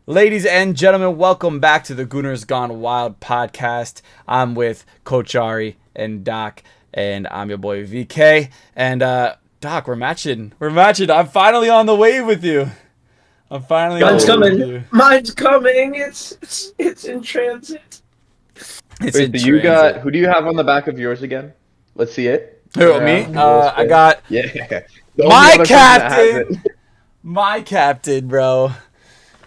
Ladies and gentlemen, welcome back to the Gooners Gone Wild podcast. I'm with Coach Ari and Doc, and I'm your boy VK. And Doc, we're matching. I'm finally on the wave with you. I'm finally on Mine's the wave with coming. you. Mine's coming. It's in transit. It's Wait, in so you got transit. who do you have on the back of yours again? Let's see it. Turn Who, me? around. Roll I spin. got Yeah. The only my other person that has it. captain. My captain, bro.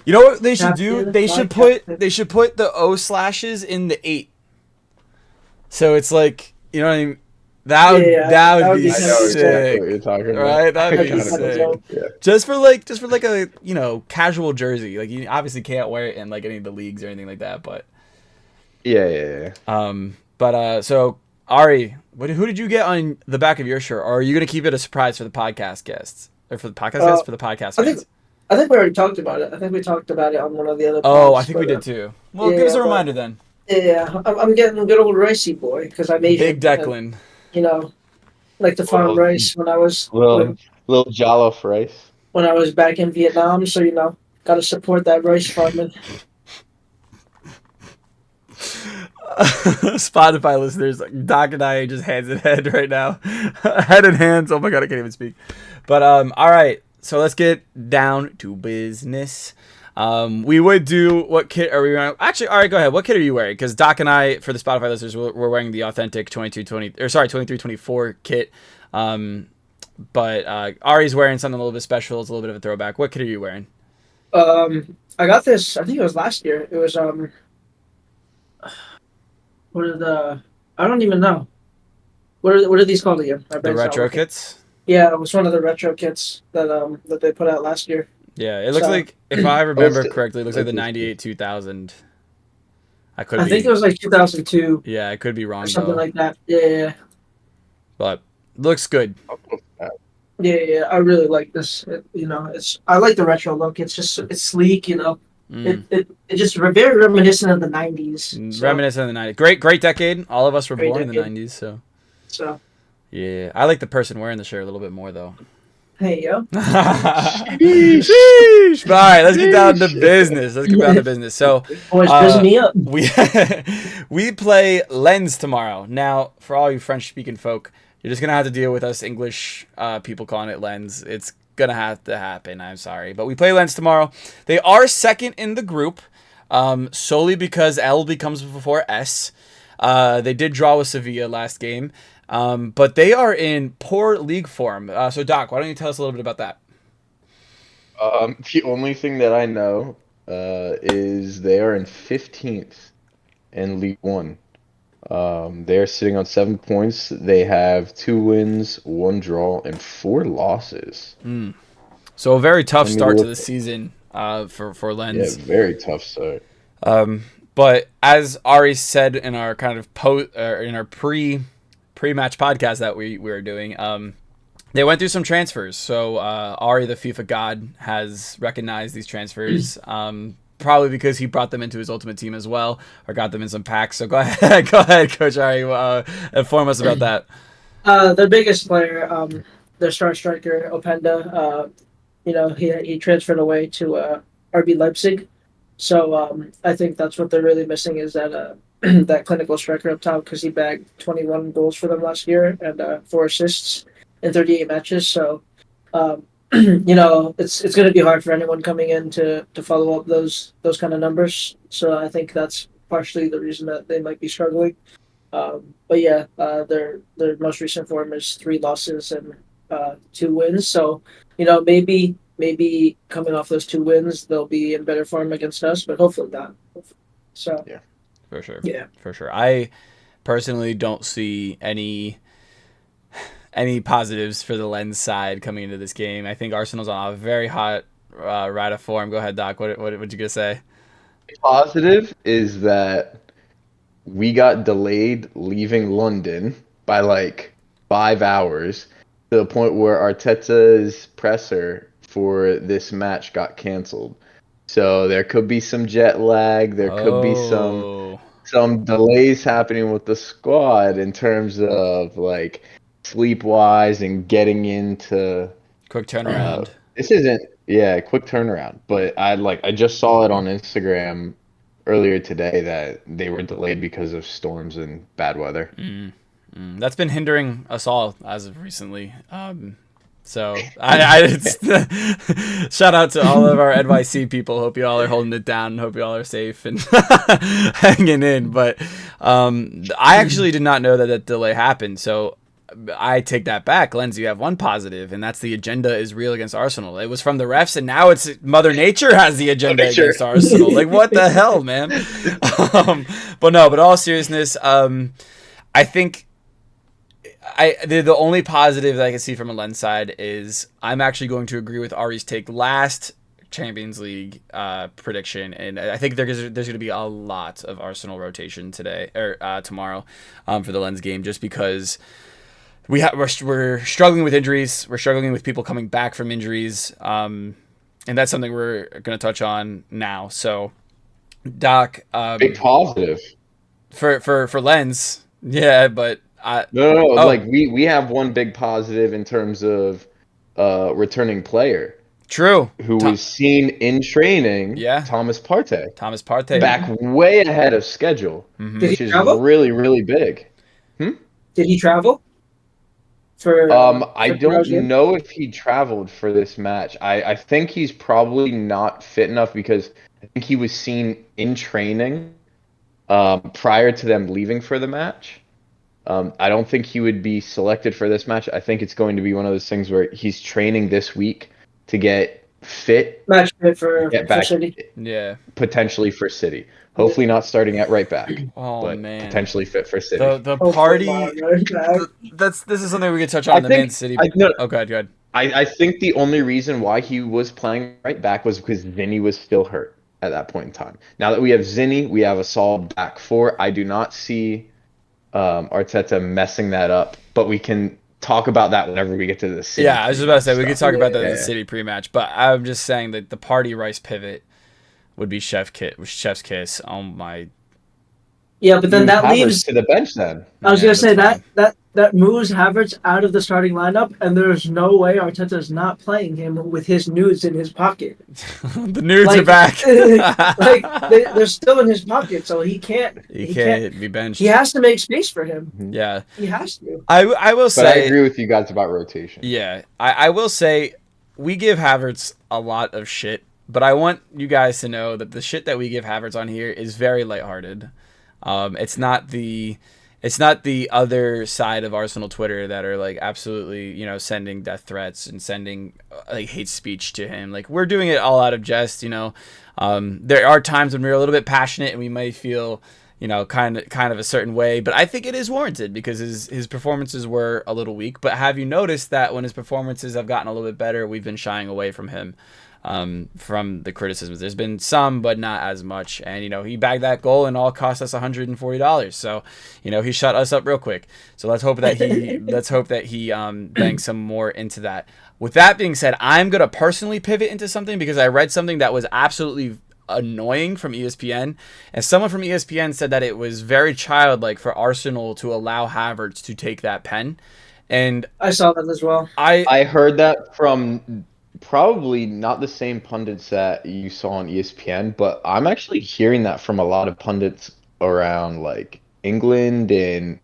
You know what they should do? Captain, They my should put captain. they should put the O slashes in the 8. So it's like, you know what I mean? That would Yeah, that would that would be be I kind of know dope. exactly what sick. you're talking about. Right? That'd That'd be be Kind of kind of sick. cool. dope. Yeah. Just for like a, casual jersey. Like you obviously can't wear it in like any of the leagues or anything like that, but Yeah. so Ari, who did you get on the back of your shirt? Or are you going to keep it a surprise for the podcast guests? Or for the podcast guests, for the podcast I think fans? I think we already talked about it. I think we talked about it on one of the other Oh, I pods. think we But did too. Well, give us yeah, a but reminder then. yeah, I'm getting a good old ricey boy because I'm Big Asian and Declan. you know like to farm Little rice when I was little little jollof rice. when I was back in Vietnam. So got to support that rice farming. Spotify listeners, Doc and I are just hands in head right now. Head in hands. Oh my god, I can't even speak. But all right. So let's get down to business. We would do what kit are we wearing? Actually, all right, go ahead. What kit are you wearing? Because Doc and I, for the Spotify listeners, we're wearing the authentic 23-24 kit. But Ari's wearing something a little bit special. It's a little bit of a throwback. What kit are you wearing? I got this. I think it was last year. It was what are the I don't even know. What are these called again? My The brain's not retro working. kits. Yeah, it was one of the retro kits that they put out last year. Yeah, it looks So like, if I Let's remember correctly, it looks like the let's 98 2000. I could I think be, it was like 2002 yeah, I could be or wrong something though, like that. Yeah. but looks good. Yeah. I really like this. I like the retro look. It's sleek. Mm. It just very reminiscent of the 90s. So Reminiscent of the 90s. Great decade. All of us were great born in the decade. 90s, so So yeah. I like the person wearing the shirt a little bit more though. hey yo. Sheesh. But all right, let's get down to business. So Boys, busy me up. we we play Lens tomorrow. Now, for all you French-speaking folk, you're just gonna have to deal with us English people calling it Lens. It's gonna have to happen. I'm sorry, but we play Lens tomorrow. They are second in the group, solely because L becomes before S. They did draw with Sevilla last game, but they are in poor league form. So Doc, why don't you tell us a little bit about that? The only thing that I know is they are in 15th in League One. They're sitting on 7 points. They have 2 wins, 1 draw, and 4 losses. So a very tough Let me start to look. the season for Yeah, Lens. very tough start. But as Ari said in our kind of in our pre-match podcast that we were doing, they went through some transfers. So Ari, the FIFA god, has recognized these transfers. Probably because he brought them into his ultimate team as well, or got them in some packs. So go ahead, Coach Ari, inform us about that. Their biggest player, their star striker Openda, he transferred away to RB Leipzig. So I think that's what they're really missing is that that clinical striker up top because he bagged 21 goals for them last year and 4 assists in 38 matches. So it's going to be hard for anyone coming in to follow up those kind of numbers. So I think that's partially the reason that they might be struggling. But yeah, their most recent form is 3 losses and 2 wins. So maybe coming off those 2 wins, they'll be in better form against us, but hopefully not. So Yeah. For sure. yeah, For sure. I personally don't see any positives for the Lens side coming into this game. I think Arsenal's on a very hot ride of form. Go ahead, Doc. What you gonna say? Positive is that we got delayed leaving London by like 5 hours to the point where Arteta's presser for this match got canceled. So there could be some jet lag. There could be Oh, some delays happening with the squad in terms of like sleep wise and getting into. quick turnaround. This isn't Yeah, quick turnaround. But I just saw it on Instagram earlier today that they were delayed because of storms and bad weather. That's been hindering us all as of recently. So it's shout out to all of our NYC people. Hope you all are holding it down. Hope you all are safe and hanging in. But I actually did not know that that delay happened. So I take that back. Lenz, you have one positive, and that's the agenda is real against Arsenal. It was from the refs, and now it's Mother Nature has the agenda against Arsenal. Like, what the hell, man? But no, but all seriousness, I think the only positive that I can see from a Lens side is I'm actually going to agree with Ari's take last Champions League prediction, and I think there's going to be a lot of Arsenal rotation today or tomorrow for the Lens game, just because we're struggling with injuries, we're struggling with people coming back from injuries, and that's something we're going to touch on now. So, Doc, Big positive. for Lens, yeah, but. No. Like we have one big positive in terms of returning player. True. Who was seen in training. Yeah. Thomas Partey. Thomas Partey. Back way ahead of schedule, which is really, really big. Did he travel? I don't know if he traveled for this match. I think he's probably not fit enough because I think he was seen in training prior to them leaving for the match. I don't think he would be selected for this match. I think it's going to be one of those things where he's training this week to get fit, match fit for City. Yeah, potentially for City. Hopefully not starting at right back. But potentially fit for City. The party. This is something we could touch on in the Man City. Go ahead. I think the only reason why he was playing right back was because Zinni was still hurt at that point in time. Now that we have Zinni, we have a solid back four. I do not see Arteta messing that up, but we can talk about that whenever we get to the City. Yeah, I was just about to say we could talk about the City pre-match, but I'm just saying that the party Rice pivot would be Chef's kiss. Oh my! Yeah, but then that leaves to the bench. Then I was gonna say that moves Havertz out of the starting lineup, and there's no way Arteta is not playing him with his nudes in his pocket. The nudes are back. They're still in his pocket, so he can't be benched. He has to make space for him. Yeah, he has to. I will say. But I agree with you guys about rotation. Yeah, I will say we give Havertz a lot of shit, but I want you guys to know that the shit that we give Havertz on here is very lighthearted. It's not the other side of Arsenal Twitter that are like absolutely, sending death threats and sending like hate speech to him. Like, we're doing it all out of jest, There are times when we're a little bit passionate and we might feel, kind of a certain way, but I think it is warranted because his performances were a little weak. But have you noticed that when his performances have gotten a little bit better, we've been shying away from him? From the criticisms, there's been some, but not as much. And he bagged that goal and all cost us $140. So he shut us up real quick. So let's hope that he banks some more into that. With that being said, I'm gonna personally pivot into something because I read something that was absolutely annoying from ESPN, and someone from ESPN said that it was very childlike for Arsenal to allow Havertz to take that pen. And I saw that as well. I heard that from probably not the same pundits that you saw on ESPN, but I'm actually hearing that from a lot of pundits around like England and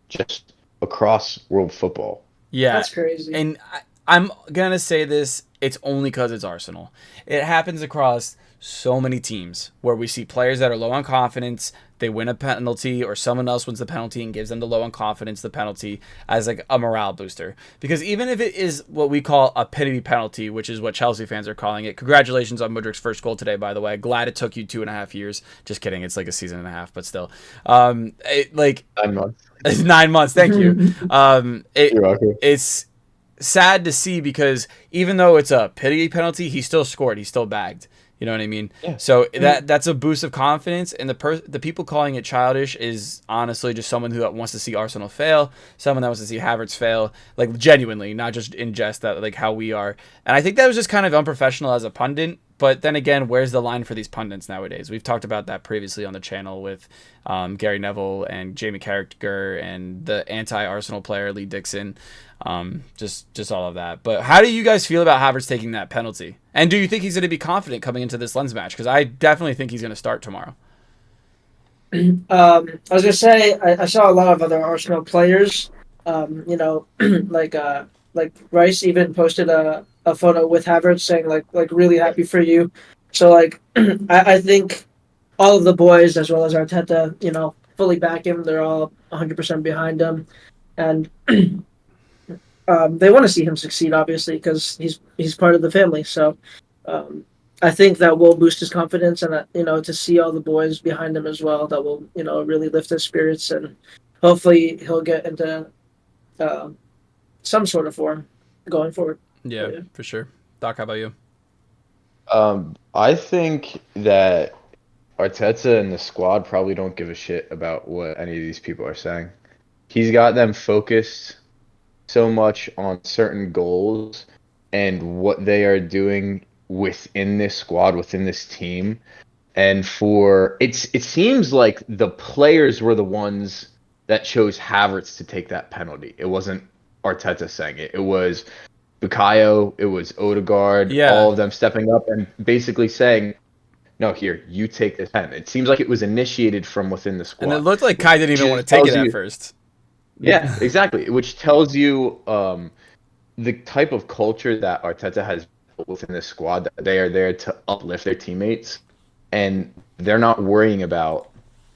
just across world football. Yeah, that's crazy. And I'm gonna say this, it's only because it's Arsenal. It happens across so many teams where we see players that are low on confidence, they win a penalty, or someone else wins the penalty and gives them the low on confidence the penalty as like a morale booster. Because even if it is what we call a pity penalty, which is what Chelsea fans are calling it, congratulations on Mudrik's first goal today, by the way. Glad it took you 2.5 years. Just kidding, it's like a season and a half, but still. 9 months. 9 months, thank you. It's sad to see because even though it's a pity penalty, he still scored, he still bagged. You know what I mean? Yeah. So that's a boost of confidence, and the people calling it childish is honestly just someone who wants to see Arsenal fail, someone that wants to see Havertz fail, like genuinely, not just in jest, that like how we are. And I think that was just kind of unprofessional as a pundit, but then again, where's the line for these pundits nowadays? We've talked about that previously on the channel with Gary Neville and Jamie Carragher and the anti-Arsenal player Lee Dixon. Just all of that. But how do you guys feel about Havertz taking that penalty? And do you think he's going to be confident coming into this Lens match? Because I definitely think he's going to start tomorrow. I was gonna say I saw a lot of other Arsenal players. Like Rice even posted a photo with Havertz saying like really happy for you. So like I think all of the boys as well as Arteta, fully back him. They're all 100% behind him, and they want to see him succeed, obviously, because he's part of the family. So um, I think that will boost his confidence, and to see all the boys behind him as well, that will really lift his spirits, and hopefully he'll get into uh, some sort of form going forward. Yeah, for sure. Doc, how about you? I think that Arteta and the squad probably don't give a shit about what any of these people are saying. He's got them focused so much on certain goals and what they are doing within this squad, within this team. And it seems like the players were the ones that chose Havertz to take that penalty. It wasn't Arteta saying it. It was Bukayo, it was Odegaard, all of them stepping up and basically saying, no, here, you take this pen. It seems like it was initiated from within the squad. And it looked like Kai didn't even want to take it at first. Yeah, exactly. Which tells you the type of culture that Arteta has built within this squad, that they are there to uplift their teammates, and they're not worrying about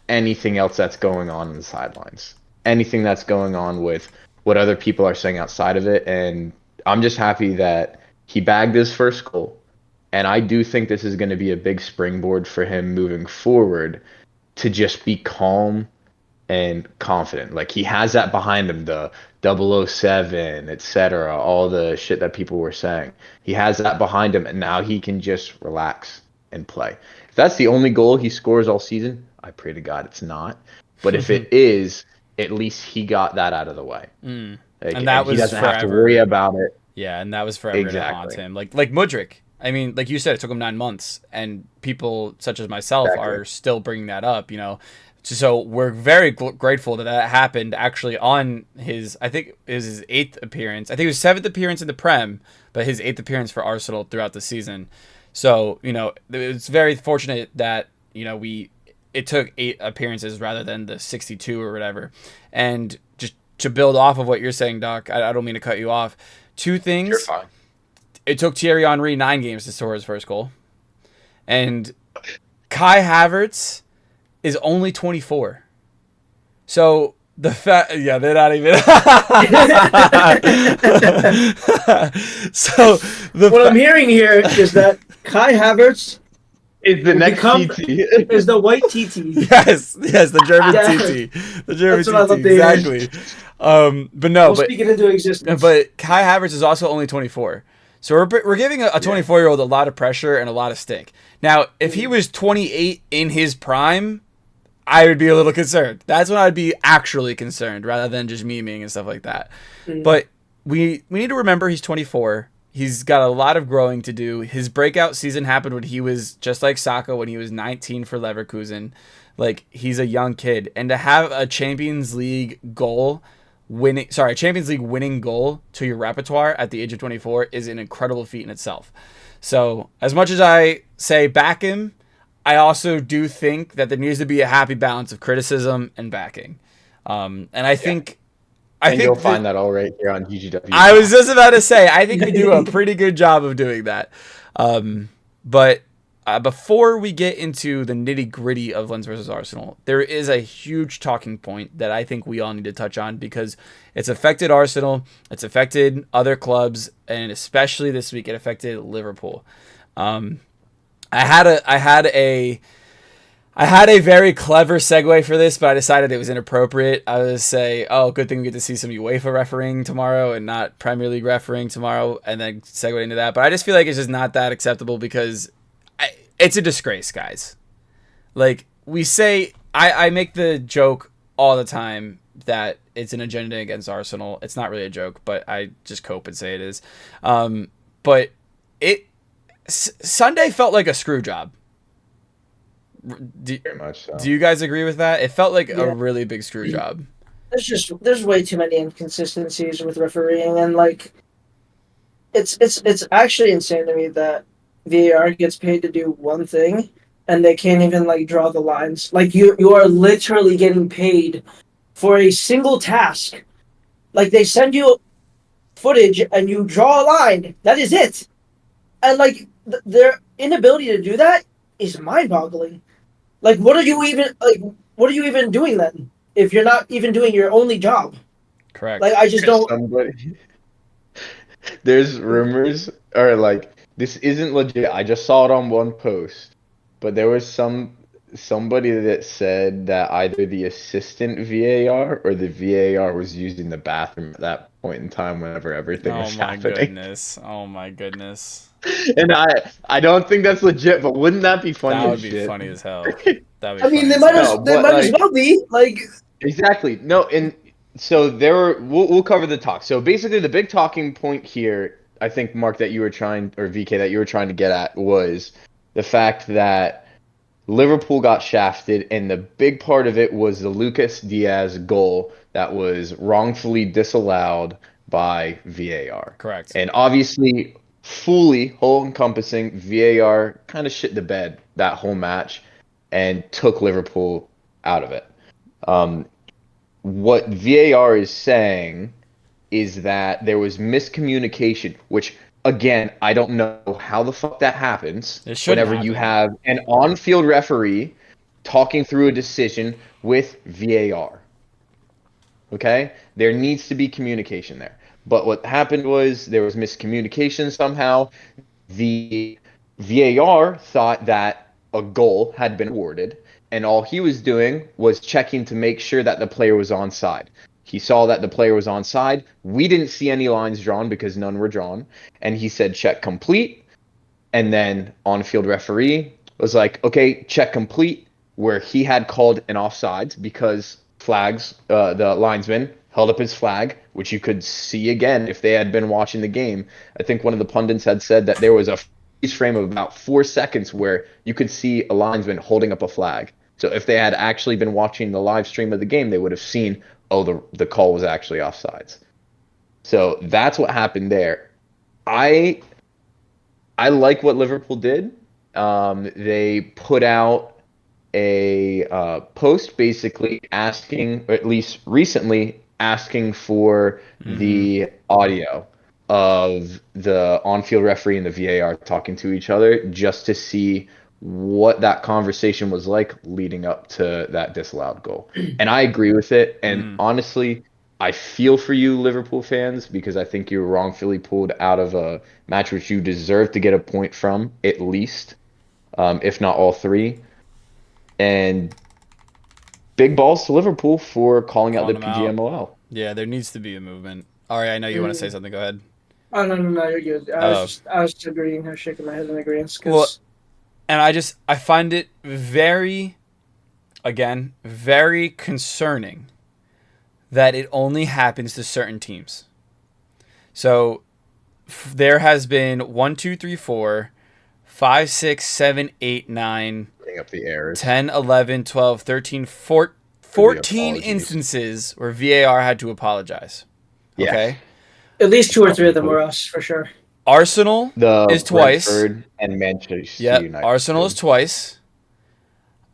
anything else that's going on in the sidelines, anything that's going on with what other people are saying outside of it. And I'm just happy that he bagged his first goal. And I do think this is going to be a big springboard for him moving forward to just be calm and confident. Like, he has that behind him, the 007, etc., all the shit that people were saying. He has that behind him, and now he can just relax and play. If that's the only goal he scores all season, I pray to God it's not. But if it is, at least he got that out of the way. Like, and that was he doesn't forever. have to worry about it. Yeah, and that was forever to haunt him. Like Mudryk. I mean, like you said, it took him 9 months, and people such as myself are still bringing that up, So we're very grateful that happened actually on his, I think it was his 8th appearance. I think it was 7th appearance in the Prem, but his 8th appearance for Arsenal throughout the season. So, it's very fortunate that, it took 8 appearances rather than the 62 or whatever. And just to build off of what you're saying, Doc, I don't mean to cut you off. 2 things. You're fine. It took Thierry Henry 9 games to score his first goal. And Kai Havertz is only 24. So the fact, yeah, they're not even. So what I'm hearing here is that Kai Havertz is the next TT. Is the white TT. Yes, the German TT. The German TT, exactly. But no, we'll speak it into existence. But Kai Havertz is also only 24. So we're giving a 24-year-old a lot of pressure and a lot of stink. Now, if he was 28 in his prime, I would be a little concerned. That's when I'd be actually concerned rather than just memeing and stuff like that. But we need to remember he's 24. He's got a lot of growing to do. His breakout season happened when he was just like Saka when he was 19 for Leverkusen. Like, he's a young kid. And to have a Champions League winning goal to your repertoire at the age of 24 is an incredible feat in itself. So as much as I say back him, I also do think that there needs to be a happy balance of criticism and backing. And I think you'll find that all right here on GGW. I was just about to say, I think we do a pretty good job of doing that. But before we get into the nitty-gritty of Lens versus Arsenal, there is a huge talking point that I think we all need to touch on because it's affected Arsenal, it's affected other clubs, and especially this week it affected Liverpool. I had a very clever segue for this, but I decided it was inappropriate. I would say, oh, good thing we get to see some UEFA refereeing tomorrow and not Premier League refereeing tomorrow, and then segue into that. But I just feel like it's just not that acceptable because it's a disgrace, guys. Like, we say, I make the joke all the time that it's an agenda against Arsenal. It's not really a joke, but I just cope and say it is. But Sunday felt like a screw job. Do, Very much so. do you guys agree with that? It felt like a Yeah. really big screw job. There's way too many inconsistencies with refereeing, and like it's actually insane to me that VAR gets paid to do one thing and they can't even like draw the lines. Like you are literally getting paid for a single task. Like they send you footage and you draw a line. That is it. And like their inability to do that is mind-boggling. Like what are you even doing then if you're not even doing your only job? Like Correct. I just don't. Somebody, there's rumors, or like this isn't legit. I just saw it on one post, but there was somebody that said that either the assistant VAR or the VAR was using the bathroom at that point in time whenever everything Oh was my happening. goodness. Oh my goodness. And I don't think that's legit, but wouldn't that be funny That as would be shit? funny as hell. That would I be mean, funny as No, hell. they but might as like well be like. exactly. No, and so there were we'll cover the talk. So basically the big talking point here, I think Mark that you were trying or VK that you were trying to get at was the fact that Liverpool got shafted and the big part of it was the Lucas Diaz goal that was wrongfully disallowed by VAR. Correct. And obviously fully whole encompassing VAR kind of shit the bed that whole match and took Liverpool out of it. Um, what VAR is saying is that there was miscommunication, which again, I don't know how the fuck that happens It shouldn't whenever you happen. have an on-field referee talking through a decision with VAR. Okay? There needs to be communication there. But what happened was there was miscommunication somehow. The VAR thought that a goal had been awarded, and all he was doing was checking to make sure that the player was onside. He saw that the player was onside. We didn't see any lines drawn because none were drawn. And he said, check complete. And then on field referee was like, okay, check complete, where he had called an offside because the linesman held up his flag, which you could see again if they had been watching the game. I think one of the pundits had said that there was a freeze frame of about 4 seconds where you could see a linesman holding up a flag. So if they had actually been watching the live stream of the game, they would have seen, oh, the call was actually offsides. So that's what happened there. I I like what Liverpool did. They put out a post basically asking, or at least recently asking for Mm-hmm. the audio of the on-field referee and the VAR talking to each other just to see what that conversation was like leading up to that disallowed goal. And I agree with it. And Mm. honestly, I feel for you, Liverpool fans, because I think you were wrongfully pulled out of a match which you deserve to get a point from, at least, if not all three. And big balls to Liverpool for calling out the Calling them out. PGMOL. Yeah, there needs to be a movement. Ari, I know you want to say Mm, something. Go ahead. oh no, you're good. Oh, I was just agreeing. I was shaking my head in agreement well, because and I find it very, again, very concerning that it only happens to certain teams. So there has been 1, 2, 3, 4, 5, 6, 7, 8, 9, Bring up the errors 10, 11, 12, 13, for the 14 apologies. instances where VAR had to apologize. Yes. Okay? at least two or three of them Probably. were us for sure. Arsenal is The twice. Brentford and Manchester Yep. United. Arsenal is twice.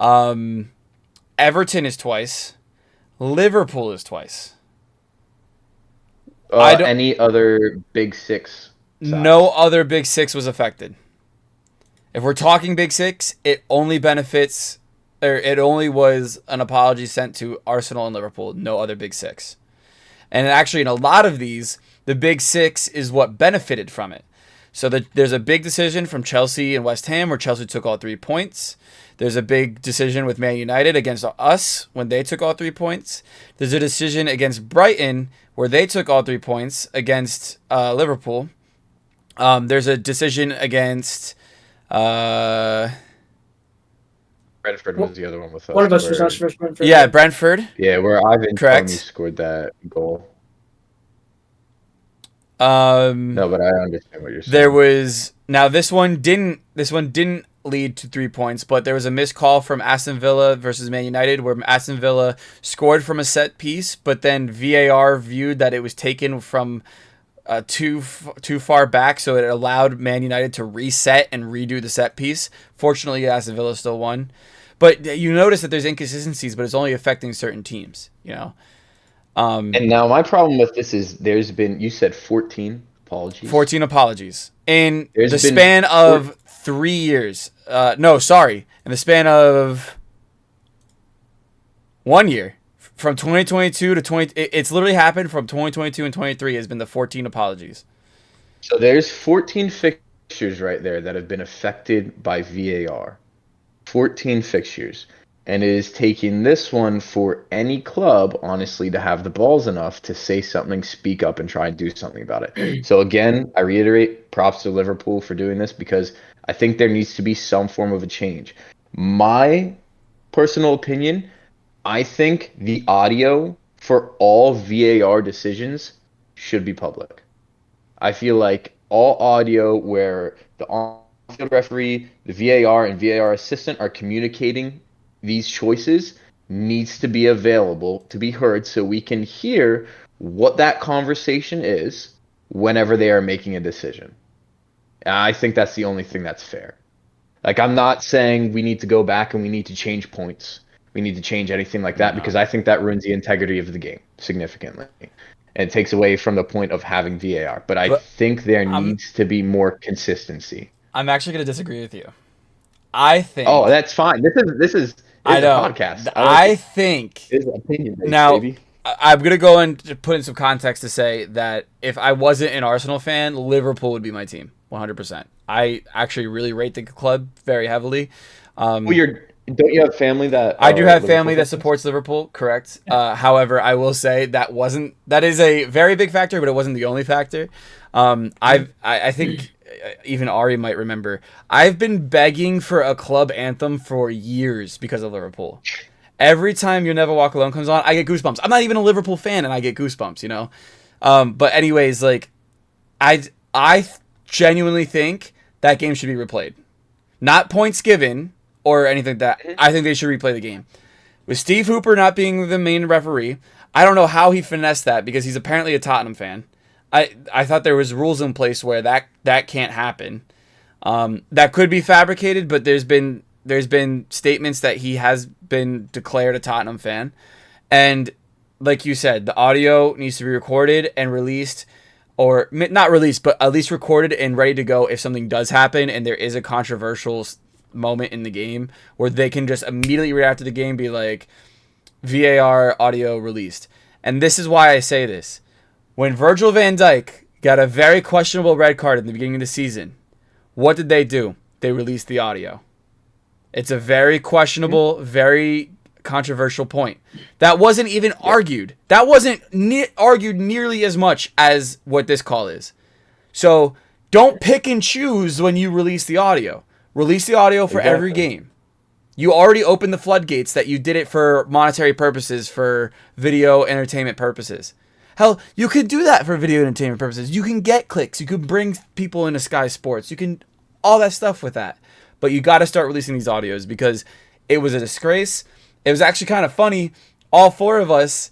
Um, Everton is twice. Liverpool is twice. I don't. Any other Big Six No sides? other Big Six was affected. If we're talking Big Six, it only benefits, or it only was an apology sent to Arsenal and Liverpool. No other Big Six. And actually, in a lot of these, the Big Six is what benefited from it. So there's a big decision from Chelsea and West Ham where Chelsea took all 3 points. There's a big decision with Man United against us when they took all 3 points. There's a decision against Brighton where they took all 3 points against Liverpool. There's a decision against. Brentford was the other one with One us. of us was us Where first one for Yeah, Brentford. yeah, where Ivan Toney Correct. scored that goal. Um, No, but I understand what you're there saying. was Now this one didn't lead to 3 points, but there was a missed call from Aston Villa versus Man United where Aston Villa scored from a set piece, but then VAR viewed that it was taken from too far back, so it allowed Man United to reset and redo the set piece. Fortunately, Aston Villa still won. But you notice that there's inconsistencies, but it's only affecting certain teams, you know. And now my problem with this is there's been, you said 14 apologies. 14 apologies in There's the been span of 3 years. No, sorry, in the span of 1 year. From 2022 to 20, it's literally happened from 2022 and 23 has been the 14 apologies. So there's 14 fixtures right there that have been affected by VAR. 14 fixtures. And it is taking this one for any club, honestly, to have the balls enough to say something, speak up, and try and do something about it. So again, I reiterate, props to Liverpool for doing this because I think there needs to be some form of a change. My personal opinion, I think the audio for all VAR decisions should be public. I feel like all audio where the on-field referee, the VAR, and VAR assistant are communicating these choices needs to be available to be heard so we can hear what that conversation is whenever they are making a decision. And I think that's the only thing that's fair. Like, I'm not saying we need to go back and we need to change points. We need to change anything like that because I think that ruins the integrity of the game significantly. And it takes away from the point of having VAR. But I think there needs to be more consistency. I'm actually going to disagree with you. I think. Oh, that's fine. This is I know. a podcast. I think. It's opinion based, Now, baby. I'm going to go and put in some context to say that if I wasn't an Arsenal fan, Liverpool would be my team, 100%. I actually really rate the club very heavily. Well, don't you have family that? I do have Liverpool family that fans? supports Liverpool, correct. However, I will say that is a very big factor, but it wasn't the only factor. I think even Ari might remember. I've been begging for a club anthem for years because of Liverpool. Every time "You'll Never Walk Alone" comes on, I get goosebumps. I'm not even a Liverpool fan, and I get goosebumps. You know. But anyways, like, I genuinely think that game should be replayed, not points given or anything like that. I think they should replay the game. With Steve Hooper not being the main referee, I don't know how he finessed that because he's apparently a Tottenham fan. I thought there was rules in place where that can't happen. That could be fabricated, but there's been statements that he has been declared a Tottenham fan. And like you said, the audio needs to be recorded and released, or not released, but at least recorded and ready to go if something does happen and there is a controversial moment in the game where they can just immediately right after the game be like, VAR audio released. And this is why I say this. When Virgil van Dijk got a very questionable red card in the beginning of the season, what did they do? They released the audio. It's a very questionable, very controversial point. That wasn't even argued. That wasn't argued nearly as much as what this call is. So don't pick and choose when you release the audio. Release the audio for every game. You already opened the floodgates that you did it for monetary purposes, for video entertainment purposes. Hell, you could do that for video entertainment purposes. You can get clicks. You could bring people into Sky Sports. You can all that stuff with that. But you got to start releasing these audios because it was a disgrace. It was actually kind of funny. All four of us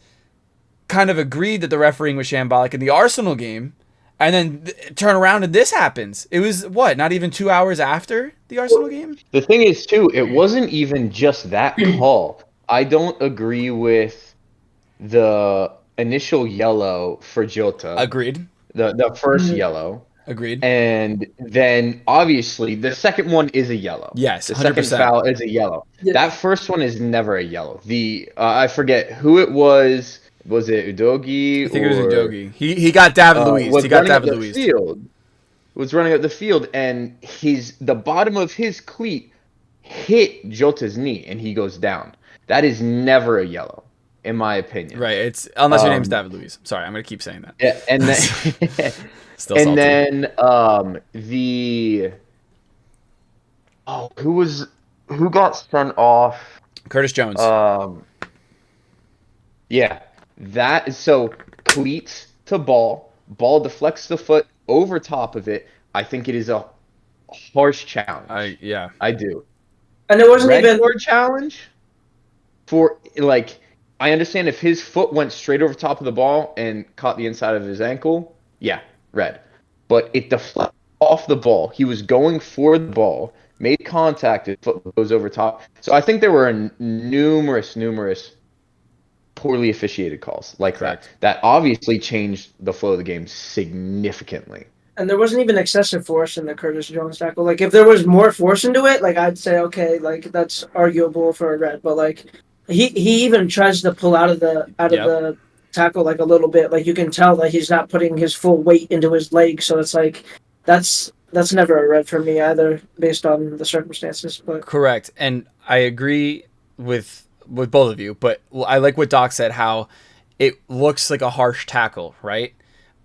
kind of agreed that the refereeing was shambolic in the Arsenal game. And then turn around and this happens. It was, what, not even 2 hours after the Arsenal game? The thing is, too, it wasn't even just that call. I don't agree with the initial yellow for Jota. Agreed. The first yellow. Agreed. And then, obviously, the second one is a yellow. Yes, the 100%. second foul is a yellow. Yeah. That first one is never a yellow. I forget who it was. Was it Udogie? I think it was Udogie. He got David Luiz. He got David Luiz. Was running up the field, and the bottom of his cleat hit Jota's knee, and he goes down. That is never a yellow, in my opinion. Right. It's unless your name's David Luiz. Sorry, I'm gonna keep saying that. Yeah, and then Still salty. then who got sent off? Curtis Jones. Yeah, that is so cleats to ball deflects the foot over top of it. I think it is a harsh challenge. Yeah. I do. And it wasn't Red even. card challenge for like I understand if his foot went straight over top of the ball and caught the inside of his ankle, yeah, red. But it deflected off the ball. He was going for the ball, made contact, his foot goes over top. So I think there were numerous poorly officiated calls like that. Correct. That obviously changed the flow of the game significantly. And there wasn't even excessive force in the Curtis Jones tackle. Like if there was more force into it, like I'd say okay, like that's arguable for a red. But like he even tries to pull out of Yep. the tackle like a little bit. Like you can tell that he's not putting his full weight into his leg. So it's like that's never a red for me either, based on the circumstances. But Correct. And I agree with both of you, but I like what Doc said, how it looks like a harsh tackle, right?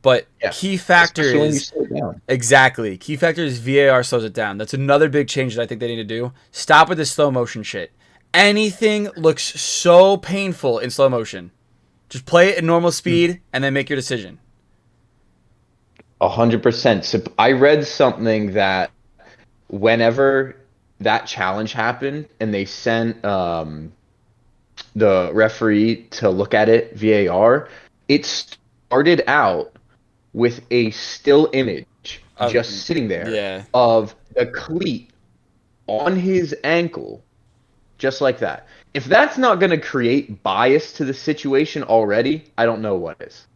But Yeah. key factor Especially when you is slow it down. exactly. Key factor is VAR slows it down. That's another big change that I think they need to do. Stop with this slow motion shit. Anything looks so painful in slow motion. Just play it at normal speed and then make your decision. 100%. So I read something that whenever that challenge happened and they sent the referee to look at it VAR, it started out with a still image just sitting there Yeah. of the cleat on his ankle, just like that. If that's not going to create bias to the situation already, I don't know what is.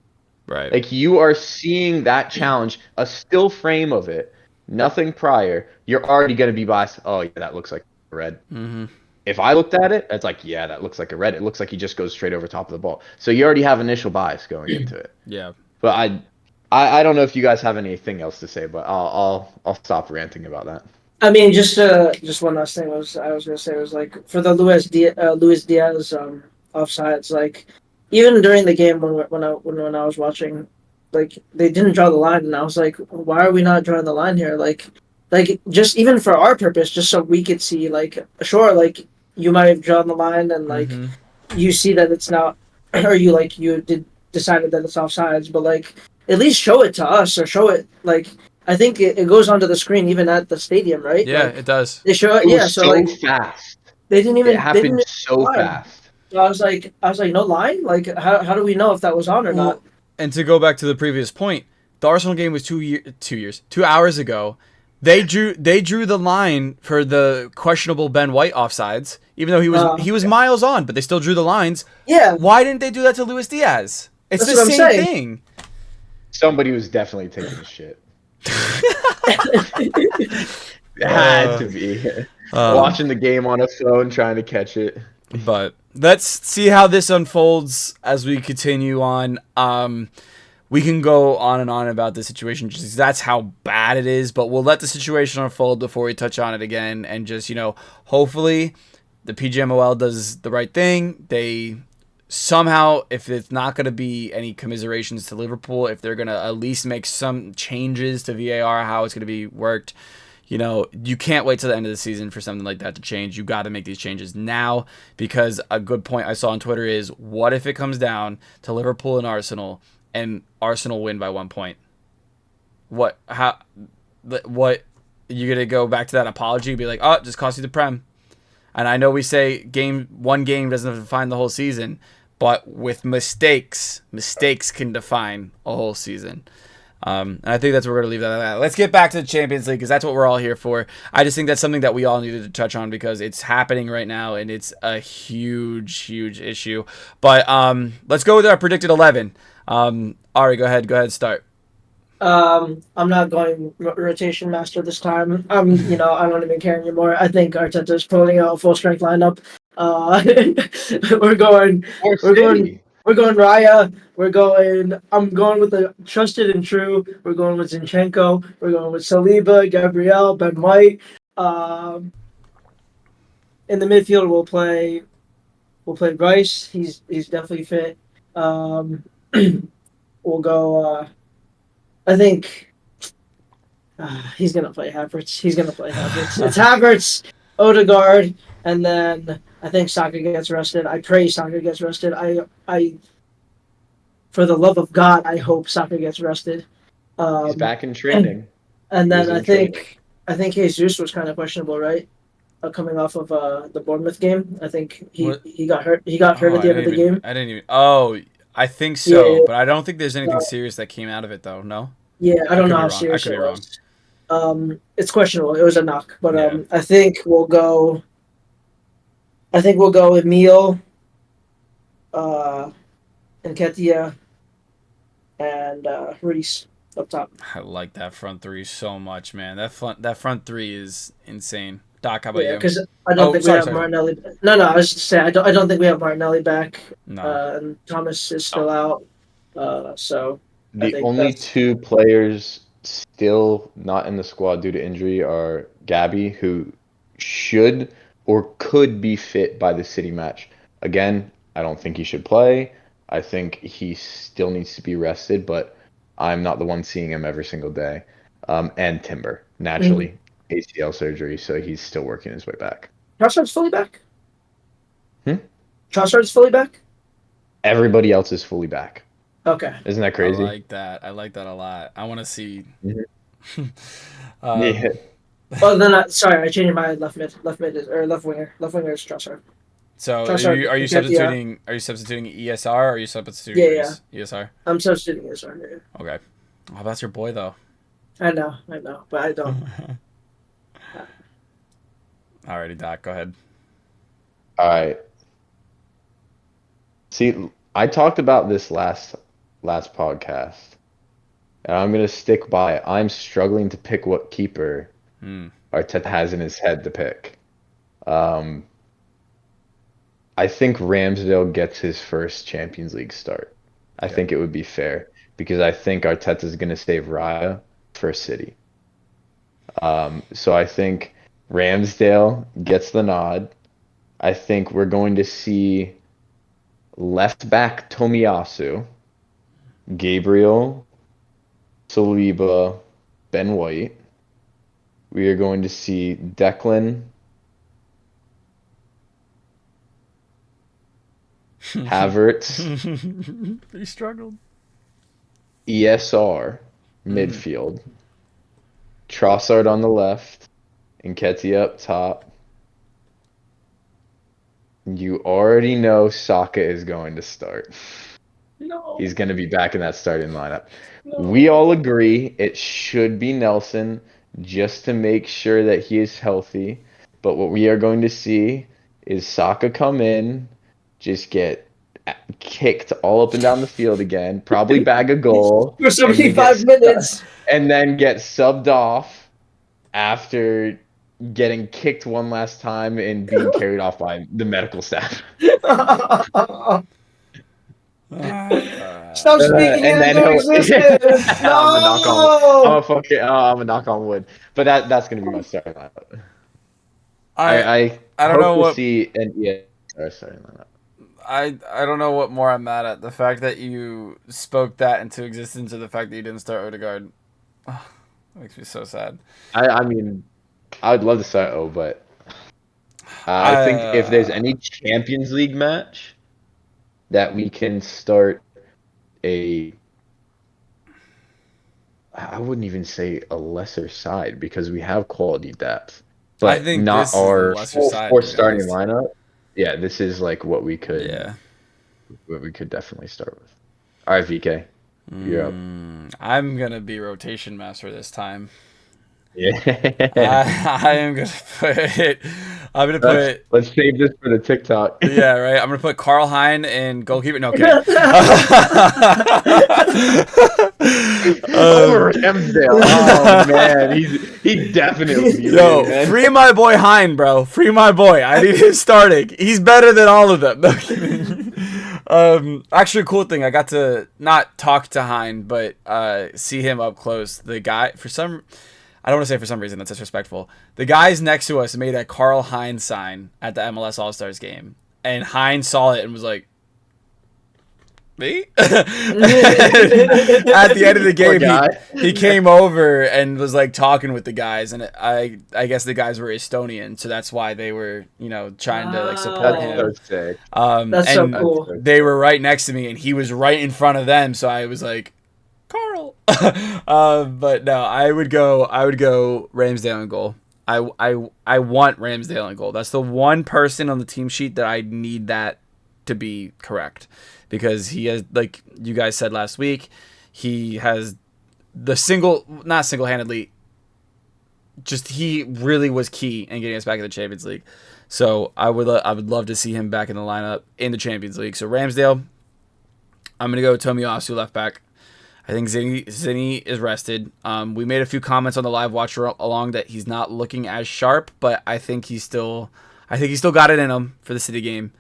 Right. Like you are seeing that challenge, a still frame of it, nothing prior. You're already going to be biased. Oh, yeah, that looks like a red. Mm-hmm. If I looked at it, it's like, yeah, that looks like a red. It looks like he just goes straight over top of the ball. So you already have initial bias going into it. Yeah. But I don't know if you guys have anything else to say, but I'll stop ranting about that. I mean, just one last thing I was gonna say was like for the Luis Diaz offsides, like even during the game when I was watching, like they didn't draw the line, and I was like, why are we not drawing the line here? Like just even for our purpose, just so we could see, like sure, like you might have drawn the line, and like Mm-hmm. you see that it's not, or you did decided that it's offsides, but like at least show it to us or show it like I think it goes onto the screen even at the stadium, right? Yeah, Like it does. they show it, It yeah. was So so like fast. they It didn't happened even so line. fast. So I was like no line. Like how do we know if that was on or not? Well, and to go back to the previous point, the Arsenal game was 2 hours ago. They drew the line for the questionable Ben White offsides, even though he was miles on, but they still drew the lines. Yeah, Why didn't they do that to Luis Diaz? It's that's the what I'm same saying. thing. Somebody was definitely taking a shit. It had to be. Watching the game on a phone, trying to catch it. But let's see how this unfolds as we continue on. We can go on and on about this situation just 'cause that's how bad it is, but we'll let the situation unfold before we touch on it again. And just, hopefully the PGMOL does the right thing. They somehow, if it's not going to be any commiserations to Liverpool, if they're going to at least make some changes to VAR, how it's going to be worked, you can't wait till the end of the season for something like that to change. You got to make these changes now, because a good point I saw on Twitter is, what if it comes down to Liverpool and Arsenal win by 1 point? What you gonna go back to that apology and be like, oh, it just cost you the Prem? And I know we say one game doesn't define the whole season, but with mistakes can define a whole season. And I think that's where we're going to leave that at. Let's get back to the Champions League, because that's what we're all here for. I just think that's something that we all needed to touch on, because it's happening right now, and it's a huge issue. But let's go with our predicted 11. Ari, go ahead, start. I'm not going rotation master this time. I don't even care anymore. I think Arteta's pulling out a full strength lineup. We're going. Or We're going. City. We're going Raya. I'm going with the trusted and true. We're going with Zinchenko. We're going with Saliba, Gabriel, Ben White. In the midfield, we'll play Rice. He's definitely fit. We'll go. I think he's gonna play Havertz. It's Havertz, Odegaard, and then I think Saka gets rested. I pray Saka gets rested. I for the love of God, I hope Saka gets rested. He's Um, back in training. and He was then I in training. think I think Jesus was kind of questionable, right? Coming off of the Bournemouth game, I think What? he got hurt. He got hurt Oh, at the end of the game. I didn't even. Oh, I think Yeah, so, but I don't think there's anything uh, serious that came out of it though. No, yeah. I I don't could know be how wrong. I serious could it be wrong. was. It's questionable. It was a knock, but Yeah. I think we'll go. I think we'll go Emil, uh, Nketiah, and Reese up top. I like that front three so much, man. That front three is insane. Doc, how about Yeah, you? because I don't Oh, think we sorry, have sorry. Martinelli. No, I was just saying I don't think we have Martinelli back, No. and Thomas is still out. So I The think only that's. two players still not in the squad due to injury are Gabby, who should or could be fit by the City match. Again, I don't think he should play. I think he still needs to be rested, but I'm not the one seeing him every single day. And Timber, Mm. naturally, ACL surgery, so he's still working his way back. Trossard's fully back. Hmm? Trossard's fully back. Everybody else is fully back. Okay. Isn't that I crazy? like that. I like that a lot. I want to see. Mhm. Yeah. um, Oh, then sorry, I changed my left mid is, or left winger is Trossard. so Trossard, are you Nketiah. substituting? Are you substituting ESR or are you substituting Yeah, yeah. Reese? ESR. I'm substituting this one. Yeah. Okay. Oh, that's your boy though. I know, but I don't. Alrighty, Doc. Go ahead. All right. See, I talked about this last podcast, and I'm gonna stick by it. I'm struggling to pick what keeper Hmm. Arteta has in his head to pick. Um, I think Ramsdale gets his first Champions League start. I Okay. think it would be fair because I think Arteta's gonna save Raya for City. So I think Ramsdale gets the nod. I think we're going to see left back Tomiyasu, Gabriel, Saliba, Ben White. We are going to see Declan, Havertz, He struggled. ESR, Mm. midfield, Trossard on the left, Nketiah up top. You already know Saka is going to start. No, He's going to be back in that starting lineup. We no. all agree it should be Nelson just to make sure that he is healthy. But what we are going to see is Saka come in, just get kicked all up and down the field again, probably bag a goal, For and then 75 minutes. get subbed off after getting kicked one last time and being carried off by the medical staff. Ah. Stop speaking it And then into he'll. existence. I'm gonna knock on. I'm No. gonna fucking. I'm gonna knock on wood. But that's gonna be my starting lineup. I I I don't hope know to what see an ESR starting lineup. I don't know what more I'm mad at. The fact that you spoke that into existence or the fact that you didn't start Odegaard. Makes me so sad. I mean, I would love to start O, but I think if there's Uh, any Champions League match that we can start a, I wouldn't even say a lesser side because we have quality depth, I but think not this is the our lesser full side, to force be starting honest. lineup. Yeah, this is like Yeah. what we could definitely start with. All right, VK, you're up. I'm gonna be rotation master this time. Yeah. I am gonna put. I'm gonna Let's put. let's save this for the TikTok. Yeah, right. I'm gonna put Carl Hein in goalkeeper. No, kidding. Over um, Ramsdale. Oh man, he'd definitely be Yo, leaving, man. free my boy Hein, bro. Free my boy. I need him starting. He's better than all of them. No kidding. Actually, a cool thing. I got to not talk to Hein, but see him up close. The guy, I don't want to say for some reason that's disrespectful. The guys next to us made a Carl Hein sign at the MLS All Stars game, and Hein saw it and was like, "Me?" At the end of the Poor game, guy. he came over and was like talking with the guys, and I guess the guys were Estonian, so that's why they were trying to like support That's so Wow. him. sick. That's so And That's cool. so they sick. were right next to me, and he was right in front of them, so I was like, Carl. But no, I would go Ramsdale in goal. I want Ramsdale in goal. That's the one person on the team sheet that I need that to be correct, because he has, like you guys said last week, he has not single-handedly, just he really was key in getting us back in the Champions League. So I would love to see him back in the lineup in the Champions League. So Ramsdale, I'm gonna go Tomiyasu left back. I think Zinni is rested. We made a few comments on the live watch along that he's not looking as sharp, but I think he's still got it in him for the City game.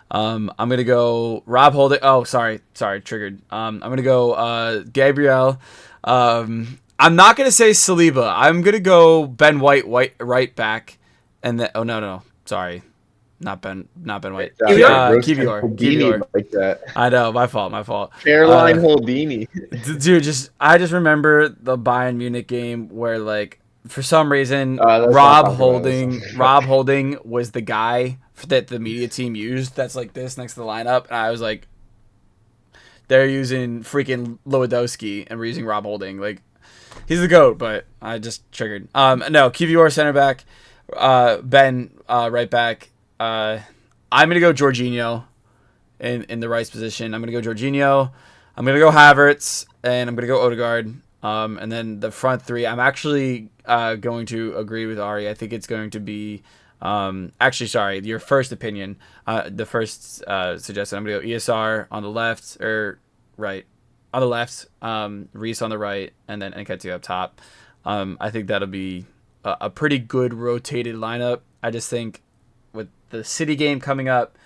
I'm gonna go Rob Holding. Oh, sorry, triggered. I'm gonna go Gabriel. I'm not gonna say Saliba. I'm gonna go Ben White right back, and then no, sorry, not Ben White. Kivior? Like that. I know, my fault. Caroline Holdini. Dude, I just remember the Bayern Munich game where, like, for some reason Rob Holding was the guy that the media team used. That's like this next to the lineup, and I was like, they're using freaking Lewandowski and we're using Rob Holding. Like, he's the GOAT, but I just triggered. No, Kivior center back, Ben right back. I'm gonna go Jorginho in the right position. I'm gonna go Jorginho. I'm gonna go Havertz, and I'm gonna go Odegaard. And then the front three, I'm actually going to agree with Ari. I think it's going to be actually, sorry, your first opinion. The first suggestion, I'm gonna go ESR on the left, or right on the left, Reese on the right, and then Nketiah up top. I think that'll be a pretty good rotated lineup. I just think with the City game coming up,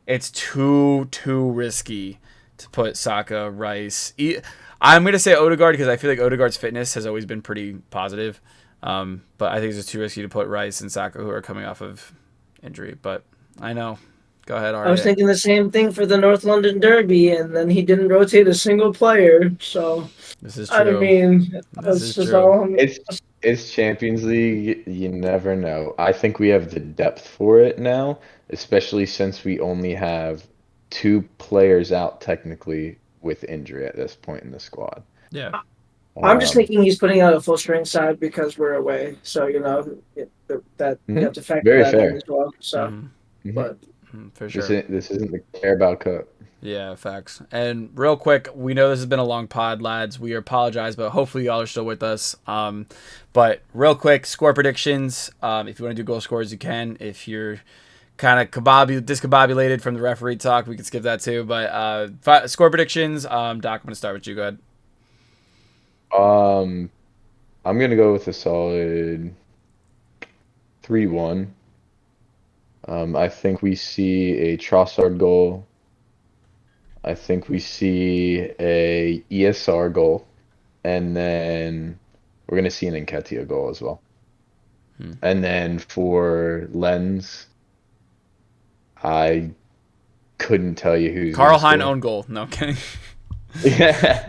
it's too risky to put Saka, Rice. I'm going to say Odegaard because I feel like Odegaard's fitness has always been pretty positive. But I think it's just too risky to put Rice and Saka, who are coming off of injury. But I know. Go ahead, Ari. I was thinking the same thing for the North London Derby, and then he didn't rotate a single player. So this is true. I mean, that's just all. It's Champions League. You never know. I think we have the depth for it now, especially since we only have 2 players out technically with injury at this point in the squad. Yeah. I'm just thinking he's putting out a full strength side because we're away. So, that you have to factor that in as well. So, but for sure. This isn't the Carabao Cup. Yeah, facts. And real quick, we know this has been a long pod, lads. We apologize, but hopefully y'all are still with us. But real quick, score predictions. If you want to do goal scores, you can. If you're kind of discombobulated from the referee talk, we can skip that too. But score predictions. Doc, I'm going to start with you. Go ahead. I'm going to go with a solid 3-1. I think we see a Trossard goal. I think we see a ESR goal, and then we're going to see an Nketiah goal as well. And then for Lens, I couldn't tell you who's Carl Hein own goal. No, I'm kidding. Yeah.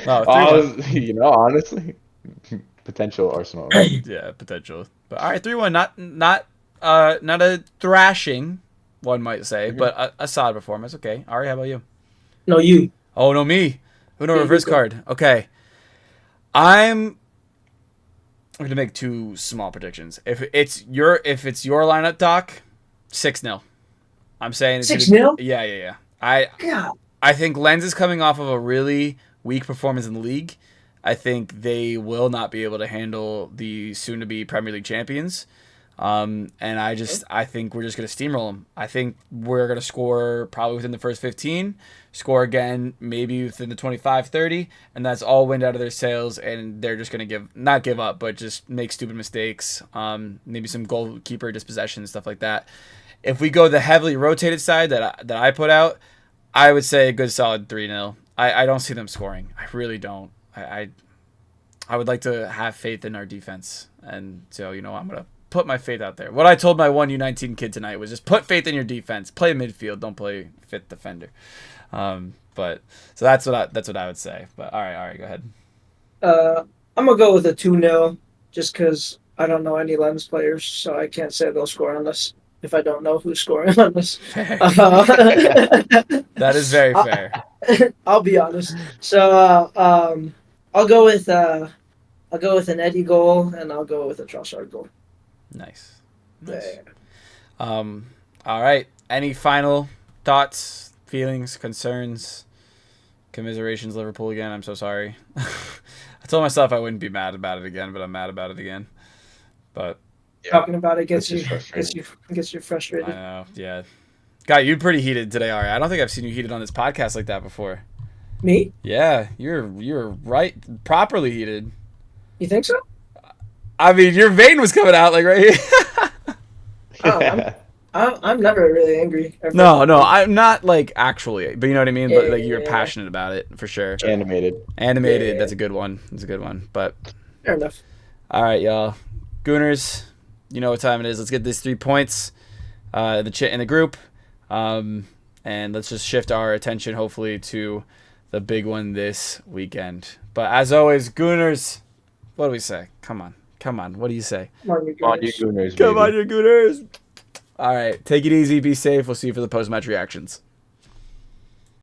Wow, honestly, potential Arsenal. Yeah, potential. But all right, 3-1. Not a thrashing, one might say, but a solid performance. Okay, Ari, how about you? No, you. Oh, no, me. Uno reverse card. Okay, I'm gonna make 2 small predictions. If it's your lineup, Doc, 6-0. I'm saying it's 6-0. Yeah. I think Lens is coming off of a really weak performance in the league. I think they will not be able to handle the soon-to-be Premier League champions. And I think we're just going to steamroll them. I think we're going to score probably within the first 15, score again maybe within the 25-30, and that's all wind out of their sails, and they're just going to not give up, but just make stupid mistakes, maybe some goalkeeper dispossession, stuff like that. If we go the heavily rotated side that I put out, I would say a good solid 3-0. I don't see them scoring. I really don't. I would like to have faith in our defense, and so I'm gonna put my faith out there. What I told my one U19 kid tonight was just put faith in your defense. Play midfield, don't play fifth defender. But so that's what I would say. But all right, go ahead. I'm gonna go with a 2-0, just because I don't know any Lens players, so I can't say they'll score on us if I don't know who's scoring on us. That is very fair. I'll be honest. So I'll go with an Eddie goal, and I'll go with a Trossard goal. Nice. Yeah. All right. Any final thoughts, feelings, concerns, commiserations, Liverpool again? I'm so sorry. I told myself I wouldn't be mad about it again, but I'm mad about it again. But Talking about it It's gets just you frustrating. gets you I frustrated. know. Yeah. God, you're pretty heated today, Ari. I don't think I've seen you heated on this podcast like that before. Me? Yeah, you're right, properly heated. You think so? I mean, your vein was coming out like right here. Oh, I'm never really angry. Ever. No, I'm not like actually, but you know what I mean. Yeah, But like yeah, you're yeah, yeah. passionate about it for sure. Animated. Animated, Yeah. that's a good one. That's a good one. But Fair enough. all right, y'all, Gooners, you know what time it is. Let's get these 3 points, in the group, and let's just shift our attention hopefully to the big one this weekend. But as always, Gooners, what do we say? Come on. What do you say? Come on, On you Gooners. Gooners, Come on, baby. you Gooners. All right, take it easy, be safe. We'll see you for the post-match reactions.